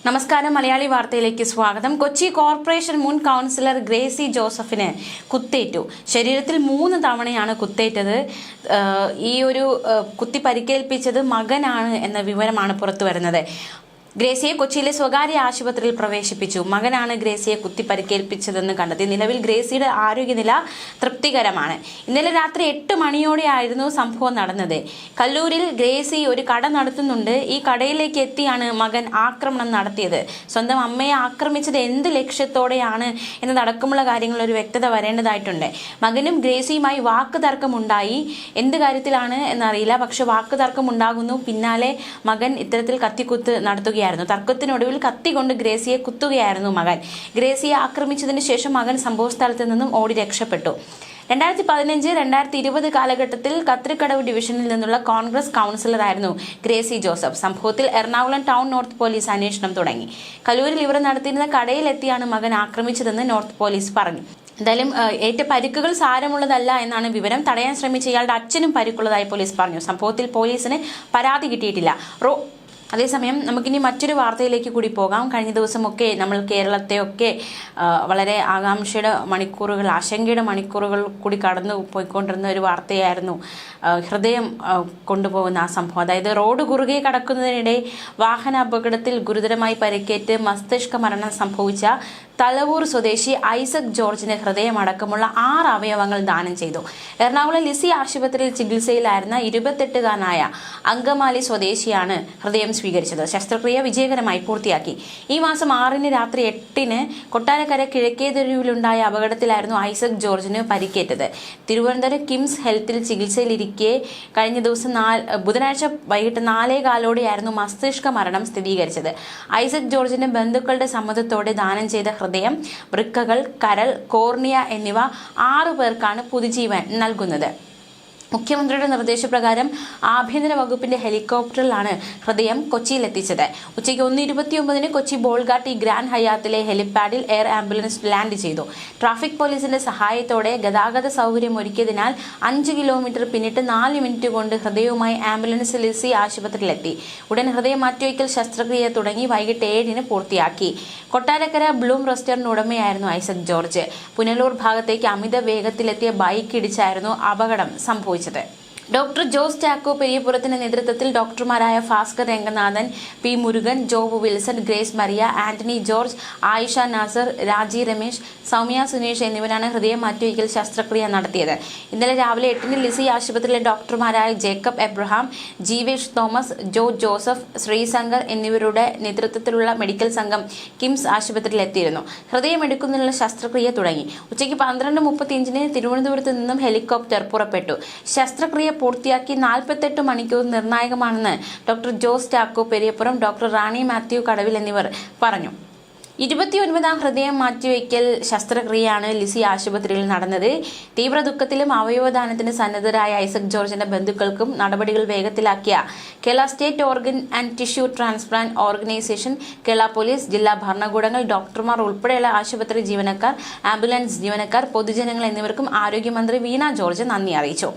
നമസ്കാരം. മലയാളി വാർത്തയിലേക്ക് സ്വാഗതം. കൊച്ചി കോർപ്പറേഷൻ മുൻ കൗൺസിലർ ഗ്രേസി ജോസഫിന് കുത്തേറ്റു. ശരീരത്തിൽ 3 തവണയാണ് കുത്തേറ്റത്. ഈ ഒരു കുത്തി പരിക്കേൽപ്പിച്ചത് മകനാണ് എന്ന വിവരമാണ് പുറത്തു വരുന്നത്. ഗ്രേസിയെ കൊച്ചിയിലെ സ്വകാര്യ ആശുപത്രിയിൽ പ്രവേശിപ്പിച്ചു. മകനാണ് ഗ്രേസിയെ കുത്തി പരിക്കേൽപ്പിച്ചതെന്ന് കണ്ടെത്തി. നിലവിൽ ഗ്രേസിയുടെ ആരോഗ്യനില തൃപ്തികരമാണ്. ഇന്നലെ രാത്രി 8 മണിയോടെയായിരുന്നു സംഭവം നടന്നത്. കല്ലൂരിൽ ഗ്രേസി ഒരു കട നടത്തുന്നുണ്ട്. ഈ കടയിലേക്ക് എത്തിയാണ് മകൻ ആക്രമണം നടത്തിയത്. സ്വന്തം അമ്മയെ ആക്രമിച്ചത് എന്ത് ലക്ഷ്യത്തോടെയാണ് എന്നതടക്കമുള്ള കാര്യങ്ങൾ ഒരു വ്യക്തത വരേണ്ടതായിട്ടുണ്ട്. മകനും ഗ്രേസിയുമായി വാക്ക് തർക്കമുണ്ടായി. എന്ത് കാര്യത്തിലാണ് എന്നറിയില്ല, പക്ഷെ വാക്ക് തർക്കം ഉണ്ടാകുന്നു. പിന്നാലെ മകൻ ഇത്തരത്തിൽ കത്തിക്കുത്ത് നടത്തുകയായിരുന്നു. തർക്കത്തിനൊടുവിൽ കത്തി കൊണ്ട് ഗ്രേസിയെ കുത്തുകയായിരുന്നു മകൻ. ഗ്രേസിയെ ആക്രമിച്ചതിന് ശേഷം മകൻ സംഭവസ്ഥലത്ത് നിന്നും ഓടി രക്ഷപ്പെട്ടു. 2015-2020 കാലഘട്ടത്തിൽ കത്രിക്കടവ് ഡിവിഷനിൽ നിന്നുള്ള കോൺഗ്രസ് കൗൺസിലറായിരുന്നു ഗ്രേസി ജോസഫ്. സംഭവത്തിൽ എറണാകുളം ടൗൺ നോർത്ത് പോലീസ് അന്വേഷണം തുടങ്ങി. കലൂരിൽ ഇവർ നടത്തിയിരുന്ന കടയിലെത്തിയാണ് മകൻ ആക്രമിച്ചതെന്ന് നോർത്ത് പോലീസ് പറഞ്ഞു. എന്തായാലും ഏറ്റ പരിക്കുകൾ സാരമുള്ളതല്ല എന്നാണ് വിവരം. തടയാൻ ശ്രമിച്ച ഇയാളുടെ അച്ഛനും പരിക്കുള്ളതായി പോലീസ് പറഞ്ഞു. സംഭവത്തിൽ പോലീസിന് പരാതി കിട്ടിയിട്ടില്ല. അതേസമയം നമുക്കിനി മറ്റൊരു വാർത്തയിലേക്ക് കൂടി പോകാം. കഴിഞ്ഞ ദിവസമൊക്കെ നമ്മൾ കേരളത്തെയൊക്കെ വളരെ ആകാംക്ഷയുടെ മണിക്കൂറുകൾ, ആശങ്കയുടെ മണിക്കൂറുകൾ കൂടി കടന്നു പോയിക്കൊണ്ടിരുന്ന ഒരു വാർത്തയായിരുന്നു ഹൃദയം കൊണ്ടുപോകുന്ന ആ സംഭവം. അതായത് റോഡ് കുറുകെ കടക്കുന്നതിനിടെ വാഹന അപകടത്തിൽ ഗുരുതരമായി പരിക്കേറ്റ് മസ്തിഷ്ക മരണം സംഭവിച്ച തലവൂർ സ്വദേശി ഐസക് ജോർജിന് ഹൃദയമടക്കമുള്ള 6 അവയവങ്ങൾ ദാനം ചെയ്തു. എറണാകുളം ലിസി ആശുപത്രിയിൽ ചികിത്സയിലായിരുന്ന 28-കാരനായ അങ്കമാലി സ്വദേശിയാണ് ഹൃദയം സ്വീകരിച്ചത്. ശസ്ത്രക്രിയ വിജയകരമായി പൂർത്തിയാക്കി. ഈ മാസം 6-ന് രാത്രി 8-ന് കൊട്ടാരക്കര കിഴക്കേതെരുവിലുണ്ടായ അപകടത്തിലായിരുന്നു ഐസക് ജോർജിന് പരിക്കേറ്റത്. തിരുവനന്തപുരം കിംസ് ഹെൽത്തിൽ ചികിത്സയിലിരിക്കെ കഴിഞ്ഞ ദിവസം ബുധനാഴ്ച വൈകിട്ട് 4:15-ഓടെയായിരുന്നു മസ്തിഷ്ക മരണം സ്ഥിരീകരിച്ചത്. ഐസക് ജോർജിന്റെ ബന്ധുക്കളുടെ സമ്മതത്തോടെ ദാനം ചെയ്ത ഹൃദയം, വൃക്കകൾ, കരൾ, കോർണിയ എന്നിവ 6 പേർക്കാണ് പുതുജീവൻ നൽകുന്നത്. മുഖ്യമന്ത്രിയുടെ നിർദ്ദേശപ്രകാരം ആഭ്യന്തര വകുപ്പിന്റെ ഹെലികോപ്റ്ററിലാണ് ഹൃദയം കൊച്ചിയിലെത്തിച്ചത്. ഉച്ചയ്ക്ക് 1:29-ന് കൊച്ചി ബോൾഗാട്ടി ഗ്രാൻഡ് ഹയാത്തിലെ ഹെലിപ്പാഡിൽ എയർ ആംബുലൻസ് ലാൻഡ് ചെയ്തു. ട്രാഫിക് പോലീസിന്റെ സഹായത്തോടെ ഗതാഗത സൗകര്യം ഒരുക്കിയതിനാൽ 5 കിലോമീറ്റർ പിന്നിട്ട് 4 മിനിറ്റ് കൊണ്ട് ഹൃദയവുമായി ആംബുലൻസ് ലിസി ആശുപത്രിയിലെത്തി. ഉടൻ ഹൃദയം മാറ്റിവയ്ക്കൽ ശസ്ത്രക്രിയ തുടങ്ങി വൈകിട്ട് 7-ന് പൂർത്തിയാക്കി. കൊട്ടാരക്കര ബ്ലൂം റെസ്റ്റോറന്റ് ഉടമയായിരുന്നു ഐസക് ജോർജ്. പുനലൂർ ഭാഗത്തേക്ക് അമിത വേഗത്തിലെത്തിയ ബൈക്ക് ഇടിച്ചായിരുന്നു അപകടം സംഭവിച്ചത്. ഡോക്ടർ ജോസ് ചാക്കോ പെരിയപുരത്തിന്റെ നേതൃത്വത്തിൽ ഡോക്ടർമാരായ ഭാസ്കർ രംഗനാഥൻ, പി മുരുകൻ, ജോബ് വിൽസൺ, ഗ്രേസ് മരിയ, ആന്റണി ജോർജ്, ആയിഷ നാസർ, രാജി രമേശ്, സൗമ്യ സുനീഷ് എന്നിവരാണ് ഹൃദയം മാറ്റിവയ്ക്കൽ ശസ്ത്രക്രിയ നടത്തിയത്. ഇന്നലെ രാവിലെ 8-ന് ലിസി ആശുപത്രിയിലെ ഡോക്ടർമാരായ ജേക്കബ് എബ്രഹാം, ജീവേഷ് തോമസ്, ജോ ജോസഫ്, ശ്രീശങ്കർ എന്നിവരുടെ നേതൃത്വത്തിലുള്ള മെഡിക്കൽ സംഘം കിംസ് ആശുപത്രിയിൽ എത്തിയിരുന്നു. ഹൃദയം എടുക്കുന്നതിനുള്ള ശസ്ത്രക്രിയ തുടങ്ങി. ഉച്ചയ്ക്ക് 12:35-ന് തിരുവനന്തപുരത്ത് നിന്നും ഹെലികോപ്റ്റർ പുറപ്പെട്ടു. ശസ്ത്രക്രിയ പൂർത്തിയാക്കി 48 മണിക്കൂർ നിർണായകമാണെന്ന് ഡോക്ടർ ജോസ് ചാക്കോ പെരിയപുരം, ഡോക്ടർ റാണി മാത്യു കടവിൽ എന്നിവർ പറഞ്ഞു. 29-ാം ഹൃദയം മാറ്റിവയ്ക്കൽ ശസ്ത്രക്രിയയാണ് ലിസി ആശുപത്രിയിൽ നടന്നത്. തീവ്ര ദുഃഖത്തിലും അവയവദാനത്തിന് സന്നദ്ധരായ ഐസക് ജോർജിന്റെ ബന്ധുക്കൾക്കും നടപടികൾ വേഗത്തിലാക്കിയ Kerala state organ and tissue transplant organisation, Kerala police, ജില്ലാ ഭരണകൂടങ്ങൾ, ഡോക്ടർമാർ ഉൾപ്പെടെയുള്ള ആശുപത്രി ജീവനക്കാർ, ആംബുലൻസ് ജീവനക്കാർ, പൊതുജനങ്ങൾ എന്നിവർക്കും ആരോഗ്യമന്ത്രി വീണ ജോർജ് നന്ദി അറിയിച്ചു.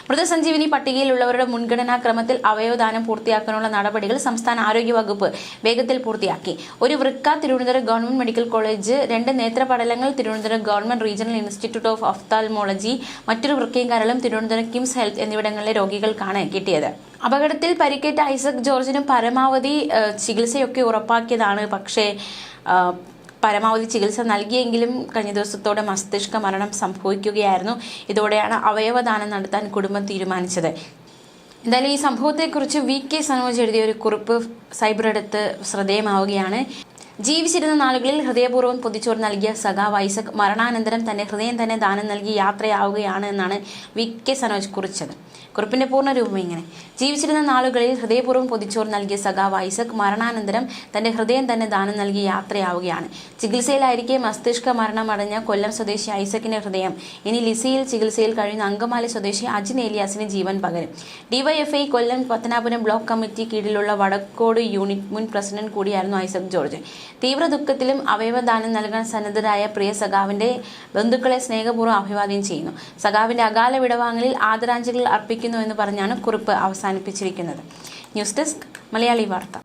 മൃതസഞ്ജീവനി പട്ടികയിലുള്ളവരുടെ മുൻഗണനാ ക്രമത്തിൽ അവയവദാനം പൂർത്തിയാക്കാനുള്ള നടപടികൾ സംസ്ഥാന ആരോഗ്യ വകുപ്പ് വേഗത്തിൽ പൂർത്തിയാക്കി. ഒരു വൃക്ക തിരുവനന്തപുരം ഗവൺമെന്റ് മെഡിക്കൽ കോളേജ്, 2 നേത്രപടലങ്ങൾ Thiruvananthapuram government regional institute of ophthalmology, മറ്റൊരു വൃക്കയും കരളും തിരുവനന്തപുരം കിംസ് ഹെൽത്ത് എന്നിവിടങ്ങളിലെ രോഗികൾക്കാണ് കിട്ടിയത്. അപകടത്തിൽ പരിക്കേറ്റ ഐസക് ജോർജിനും പരമാവധി ചികിത്സയൊക്കെ ഉറപ്പാക്കിയതാണ്. പക്ഷേ പരമാവധി ചികിത്സ നൽകിയെങ്കിലും കഴിഞ്ഞ ദിവസത്തോടെ മസ്തിഷ്ക മരണം സംഭവിക്കുകയായിരുന്നു. ഇതോടെയാണ് അവയവദാനം നടത്താൻ കുടുംബം തീരുമാനിച്ചത്. എന്തായാലും ഈ സംഭവത്തെക്കുറിച്ച് VK സനോജ് എഴുതിയ ഒരു കുറിപ്പ് സൈബറെടുത്ത് ശ്രദ്ധേയമാവുകയാണ്. ജീവിച്ചിരുന്ന നാളുകളിൽ ഹൃദയപൂർവ്വം പൊതിച്ചോറ് നൽകിയ സഖാവ് ഐസക് മരണാനന്തരം തന്റെ ഹൃദയം തന്നെ ദാനം നൽകി യാത്രയാവുകയാണ് എന്നാണ് VK സനോജ് കുറിച്ചത്. കുറിപ്പിന്റെ പൂർണ്ണ രൂപം ഇങ്ങനെ: ജീവിച്ചിരുന്ന നാളുകളിൽ ഹൃദയപൂർവ്വം പൊതിച്ചോറ് നൽകിയ സഖാവ് ഐസക് മരണാനന്തരം തന്റെ ഹൃദയം തന്നെ ദാനം നൽകി യാത്രയാവുകയാണ്. ചികിത്സയിലായിരിക്കെ മസ്തിഷ്ക മരണമടഞ്ഞ കൊല്ലം സ്വദേശി ഐസക്കിന്റെ ഹൃദയം ഇനി ലിസിയിൽ ചികിത്സയിൽ കഴിയുന്ന അങ്കമാലി സ്വദേശി അജിൻ ഏലിയാസിന് ജീവൻ പകരും. DYFI കൊല്ലം പത്തനാപുരം ബ്ലോക്ക് കമ്മിറ്റി കീഴിലുള്ള വടക്കോട് യൂണിറ്റ് മുൻ പ്രസിഡന്റ് കൂടിയായിരുന്നു ഐസക് ജോർജ്. തീവ്ര ദുഃഖത്തിലും അവയവദാനം നൽകാൻ സന്നദ്ധരായ പ്രിയ സഖാവിന്റെ ബന്ധുക്കളെ സ്നേഹപൂർവ്വം അഭിവാദ്യം ചെയ്യുന്നു. സഖാവിന്റെ അകാല വിടവാങ്ങലിൽ ആദരാഞ്ജലികൾ അർപ്പിക്കുന്നുവെന്ന് പറഞ്ഞാണ് കുറിപ്പ് അവസാനിപ്പിച്ചിരിക്കുന്നത്. ന്യൂസ് ഡെസ്ക്, മലയാളി വാർത്ത.